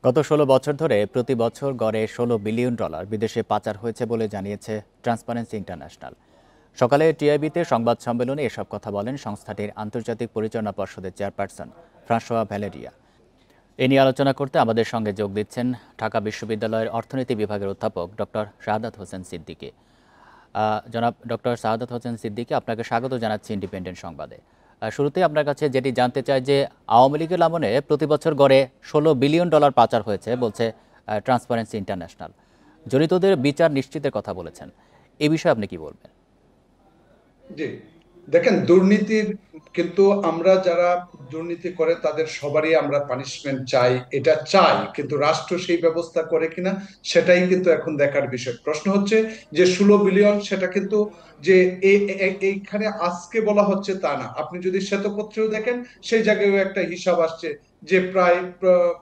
গত ১৬ বছর ধরে প্রতি বছর গড়ে $১৬ বিলিয়ন বিদেশে পাচার হয়েছে বলে জানিয়েছে ট্রান্সপারেন্সি ইন্টারন্যাশনাল। সকালে টিআইবিতে সংবাদ সম্মেলনে এসব কথা বলেন সংস্থাটির আন্তর্জাতিক পরিচালনা পর্ষদের চেয়ারপারসন ফ্রাঁসোয়া ভ্যালেরিয়া। এ নিয়ে আলোচনা করতে আমাদের সঙ্গে যোগ দিচ্ছেন ঢাকা বিশ্ববিদ্যালয়ের অর্থনীতি বিভাগের অধ্যাপক ডক্টর শাহাদাত হোসেন সিদ্দিকী। জনাব ডক্টর শাহাদাত হোসেন সিদ্দিকী, আপনাকে স্বাগত জানাচ্ছি ইন্ডিপেন্ডেন্ট সংবাদে। শুরুতেই আপনার কাছে যেটি জানতে চাই যে আওয়ামী লীগের আমলে প্রতি বছর গড়ে $১৬ বিলিয়ন পাচার হয়েছে বলছে ট্রান্সপারেন্সি ইন্টারন্যাশনাল। জড়িতদের বিচার নিশ্চিতের কথা বলেছেন, এ বিষয়ে আপনি কি বলবেন? জি, দেখেন, দুর্নীতির কিন্তু আমরা যারা দুর্নীতি করে তাদের সবারই আমরা পানিশমেন্ট চাই, এটা চাই, কিন্তু রাষ্ট্র সেই ব্যবস্থা করে কিনা সেটাই কিন্তু এখন দেখার বিষয়। প্রশ্ন হচ্ছে যে ১৬ বিলিয়ন, সেটা কিন্তু যে এইখানে আজকে বলা হচ্ছে তা না। আপনি যদি শ্বেতপত্রেও দেখেন সেই জায়গায় একটা হিসাব আসছে যে প্রায়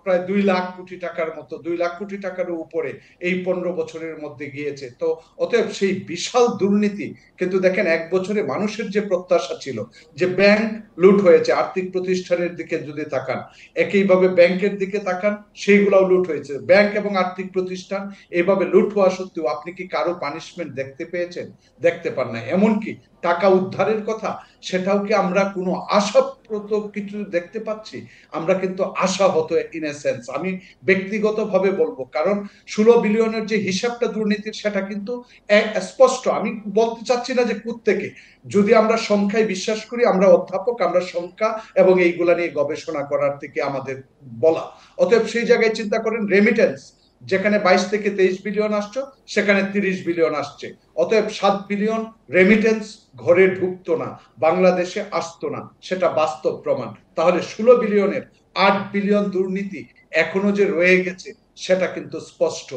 প্রায় ২ লাখ কোটি টাকার মতো, ২ লাখ কোটি টাকার উপরে এই ১৫ বছরের মধ্যে গিয়েছে। তো অতএব সেই বিশাল দুর্নীতি, কিন্তু দেখেন এক বছরে মানুষের যে প্রত্যাশা ছিল যে ব্যাংক লুট হয়েছে, আর্থিক প্রতিষ্ঠানের দিকে যদি তাকান, একইভাবে ব্যাংকের দিকে তাকান, সেইগুলাও লুট হয়েছে। ব্যাংক এবং আর্থিক প্রতিষ্ঠান এইভাবে লুট হওয়া সত্ত্বেও আপনি কি কারো পানিশমেন্ট দেখতে পেয়েছেন? দেখতে পান না। এমনকি টাকা উদ্ধারের কথা, সেটাও কি আমরা কোনো আশাপ্রদ কিছু দেখতে পাচ্ছি? আমরা কিন্তু আশাহত ইন এ সেন্স, আমি ব্যক্তিগতভাবে বলবো। কারণ ১৬ বিলিয়নের যে হিসাবটা দুর্নীতির, সেটা কিন্তু স্পষ্ট। আমি বলতে চাচ্ছি না যে কোত্থেকে, যদি আমরা সংখ্যায় বিশ্বাস করি, আমরা অধ্যাপক, আমরা সংখ্যা এবং এইগুলা নিয়ে গবেষণা করার থেকে আমাদের বলা। অতএব সেই জায়গায় চিন্তা করেন, রেমিটেন্স যেখানে ২২ থেকে ২৩ বিলিয়ন আসছে, সেখানে ৩০ বিলিয়ন আসছে। অতএব ৭ বিলিয়ন রেমিটেন্স ঘরে ঢুকতো না, বাংলাদেশে আসতো না, সেটা বাস্তব প্রমাণ। তাহলে ১৬ বিলিয়নের ৮ বিলিয়ন দুর্নীতি এখনো যে রয়ে গেছে, সেটা কিন্তু স্পষ্ট।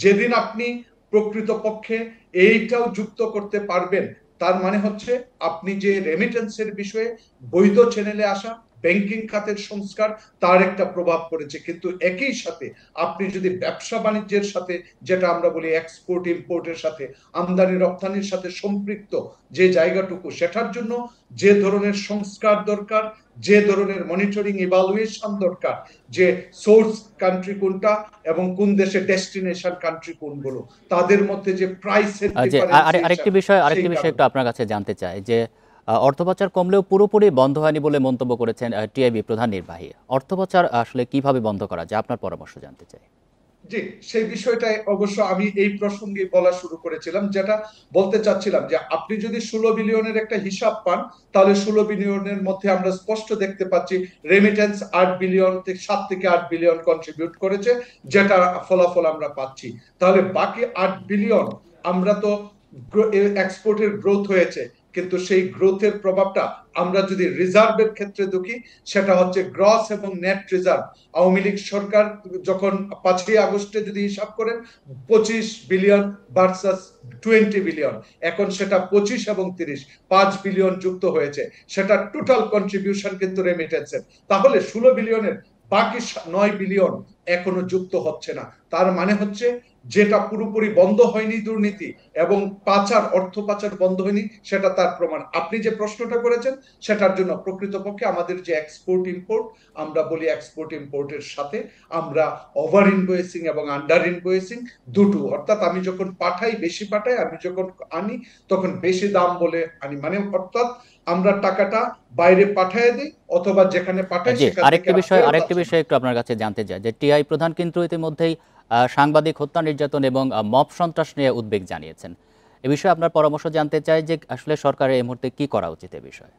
যেদিন আপনি প্রকৃতপক্ষে এইটাও যুক্ত করতে পারবেন, তার মানে হচ্ছে আপনি যে রেমিটেন্সের বিষয়ে বৈধ চ্যানেলে আসা, ব্যাংকিং খাতের সংস্কার, তার একটা প্রভাব পড়েছে। কিন্তু একই সাথে আপনি যদি ব্যবসা বাণিজ্যের সাথে, যেটা আমরা বলি এক্সপোর্ট ইম্পোর্টের সাথে, আমদানি রপ্তানির সাথে সম্পৃক্ত যে জায়গাটুকু, সেটার জন্য যে ধরনের সংস্কার দরকার, যে ধরনের মনিটরিং ইভালুয়েশন দরকার, যে সোর্স কান্ট্রি কোনটা এবং কোন দেশে ডেস্টিনেশন কান্ট্রি কোনগুলো, তাদের মধ্যে যে প্রাইসের আরেকটি বিষয় একটু আপনার কাছে জানতে চাই যে অর্থ পাচার কমলেও পুরোপুরি বন্ধ হয়নি বলে মন্তব্য করেছেন টিআইবি প্রধান নির্বাহী। অর্থ পাচার আসলে কিভাবে বন্ধ করা যায়, আপনার পরামর্শ জানতে চাই। জি, সেই বিষয়টাই অবশ্য আমি এই প্রসঙ্গে বলা শুরু করেছিলাম, যেটা বলতে চাচ্ছিলাম যে আপনি যদি ১৬ বিলিয়নের একটা হিসাব পান, তাহলে ১৬ বিলিয়নের মধ্যে আমরা স্পষ্ট দেখতে পাচ্ছি রেমিটেন্স ৮ বিলিয়ন থেকে ৭ থেকে ৮ বিলিয়ন কন্ট্রিবিউট করেছে, যেটা ফলাফল আমরা পাচ্ছি। তাহলে বাকি ৮ বিলিয়ন, আমরা তো এক্সপোর্টের গ্রোথ হয়েছে, কিন্তু সেই গ্রোথের প্রভাবটা আমরা যদি রিজার্ভের ক্ষেত্রে দেখি, সেটা হচ্ছে গ্রস এবং নেট রিজার্ভ। আওয়ামী লীগ সরকার যখন ৫ই আগস্টে যদি হিসাব করেন, ২৫ বিলিয়ন ভার্সাস ২০ বিলিয়ন, এখন সেটা ২৫ এবং ৩০, ৫ বিলিয়ন যুক্ত হয়েছে। সেটা টোটাল কন্ট্রিবিউশন কিন্তু রেমিটেন্সের। তাহলে ১৬ বিলিয়নের বাকি ৯ বিলিয়ন এখনো যুক্ত হচ্ছে না। তার মানে হচ্ছে যেটা পুরোপুরি বন্ধ হয়নি দুর্নীতি এবং পাচার, অর্থ পাচার বন্ধ হয়নি, সেটা তার প্রমাণ। আপনি যে প্রশ্নটা করেছেন, সেটার জন্য প্রকৃতপক্ষে আমাদের যে এক্সপোর্ট ইম্পোর্ট, আমরা বলি এক্সপোর্ট ইম্পোর্টের সাথে আমরা ওভার ইনভয়েসিং এবং আন্ডার ইনভয়েসিং দুটো, অর্থাৎ আমি যখন পাঠাই বেশি পাঠাই, আমি যখন আনি তখন বেশি দাম বলে আনি, মানে অর্থাৎ আমরা টাকাটা বাইরে পাঠিয়ে দিই, অথবা যেখানে পাঠাই সেখান থেকে আরেকটি বিষয় একটু আপনার কাছে জানতে চাই যে টিআই প্রধান কিন্তু ইতিমধ্যেই সাংবাদিক হত্যা, নির্যাতন এবং মব সন্ত্রাস নিয়ে উদ্বেগ জানিয়েছেন। এ বিষয়ে আপনার পরামর্শ জানতে চাই যে আসলে সরকারের এই মুহূর্তে কি করা উচিত এ বিষয়ে।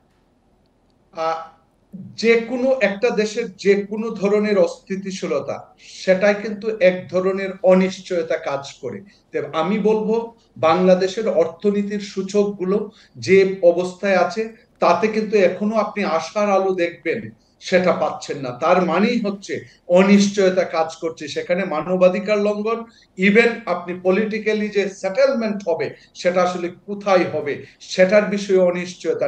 যে কোনো একটা দেশের যে কোনো ধরনের অস্থিতিশীলতা, সেটাই কিন্তু এক ধরনের অনিশ্চয়তা কাজ করে। আমি বলবো বাংলাদেশের অর্থনীতির সূচকগুলো যে অবস্থায় আছে, তাতে কিন্তু এখনো আপনি আশার আলো দেখবেন সেটা পাচ্ছেন না। তার মানেই হচ্ছে অনিশ্চয়তা কাজ করছে, সেখানে মানবাধিকার লঙ্ঘন, ইভেন আপনি পলিটিক্যালি যে সেটেলমেন্ট হবে, সেটা আসলে কোথায় হবে সেটার বিষয়ে অনিশ্চয়তা,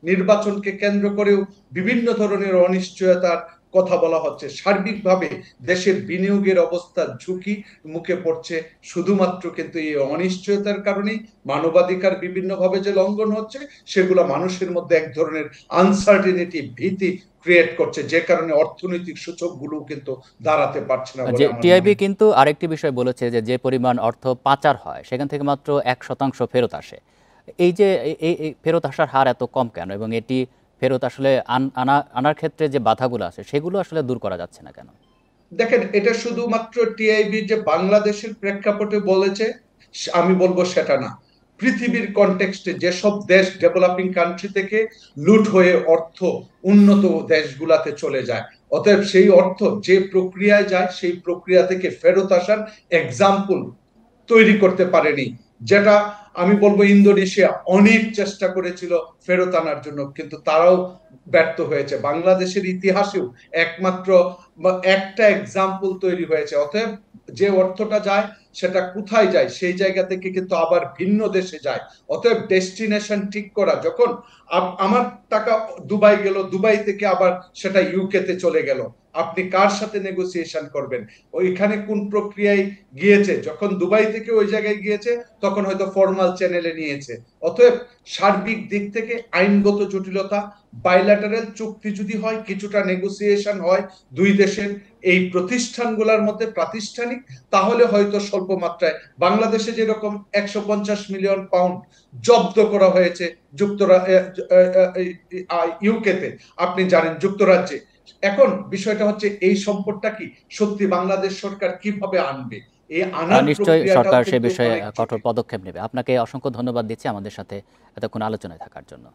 নির্বাচনকে কেন্দ্র করেও বিভিন্ন ধরনের অনিশ্চয়তার কথা বলা হচ্ছে। সার্বিকভাবে দেশের বিনিয়োগের অবস্থা ঝুঁকি মুখে পড়ছে শুধুমাত্র কিন্তু এই অনিশ্চয়তার কারণেই। মানবাধিকার বিভিন্নভাবে যে লঙ্ঘন হচ্ছে সেগুলো মানুষের মধ্যে এক ধরনের আনসার্টেনিটি, ভীতি ক্রিয়েট করছে, যে কারণে অর্থনৈতিক সূচকগুলো কিন্তু দাঁড়াতে পারছে না বলে যে আমার মনে টিআইবি হয়। কিন্তু আরেকটি বিষয় বলেছে যে যে পরিমাণ অর্থ পাচার হয় সেখান থেকে মাত্র 1% ফেরত আসে। এই যে এই ফেরত আসার হার এত কম কেন, এবং এটি ফেরত আসলে আনার ক্ষেত্রে যে বাধাগুলো আছে সেগুলো আসলে দূর করা যাচ্ছে না কেন? দেখেন, এটা শুধুমাত্র টিআইবি যে বাংলাদেশের প্রেক্ষাপটে বলেছে আমি বলবো সেটা না। পৃথিবীর কনটেক্সটে যেসব দেশ ডেভেলপিং কান্ট্রি থেকে লুট হয়ে অর্থ উন্নত দেশগুলাতে চলে যায়, অতএব সেই অর্থ যে প্রক্রিয়ায় যায় সেই প্রক্রিয়া থেকে ফেরত আসার এক্সাম্পল তৈরি করতে পারেনি। যেটা আমি বলবো ইন্দোনেশিয়া অনেক চেষ্টা করেছিল ফেরত আনার জন্য, কিন্তু তারাও ব্যর্থ হয়েছে। বাংলাদেশের ইতিহাসেও একমাত্র একটা এক্সাম্পল তৈরি হয়েছে। অতএব যে অর্থটা যায় সেটা কোথায় যায় সেই জায়গা থেকে কিন্তু আবার ভিন্ন দেশে যায়। অতএব ডেস্টিনেশন ঠিক করা, যখন আমার টাকা দুবাই গেল, দুবাই থেকে আবার সেটা ইউকে তে চলে গেল, আপনি কার সাথে নেগোসিয়েশন করবেন? ওইখানে কোন প্রক্রিয়ায় গিয়েছে? যখন দুবাই থেকে ওই জায়গায় গিয়েছে তখন হয়তো ফর্মাল চ্যানেলে নিয়েছে। অতএব সার্বিক দিক থেকে আইনগত জটিলতা, বাইল্যাটারাল চুক্তি যদি হয়, কিছুটা নেগোসিয়েশন হয় দুই দেশের এই প্রতিষ্ঠানগুলোর মধ্যে প্রাতিষ্ঠানিক, তাহলে হয়তো স্বল্প মাত্রায় বাংলাদেশে যেরকম 150 মিলিয়ন পাউন্ড জব্দ করা হয়েছে ইউকেতে, আপনি জানেন যুক্তরাজ্যে। এখন বিষয়টা হচ্ছে এই সম্পদটা কি সত্যি বাংলাদেশ সরকার কিভাবে আনবে, এই আনার নিশ্চয়ই প্রক্রিয়াটাও সরকার সে কিন্তু বিষয়ে অনেক কঠোর জটিল। পদক্ষেপ নেবে। আপনাকে অসংখ্য ধন্যবাদ দিচ্ছি আমাদের সাথে এতক্ষণ আলোচনায় থাকার জন্য।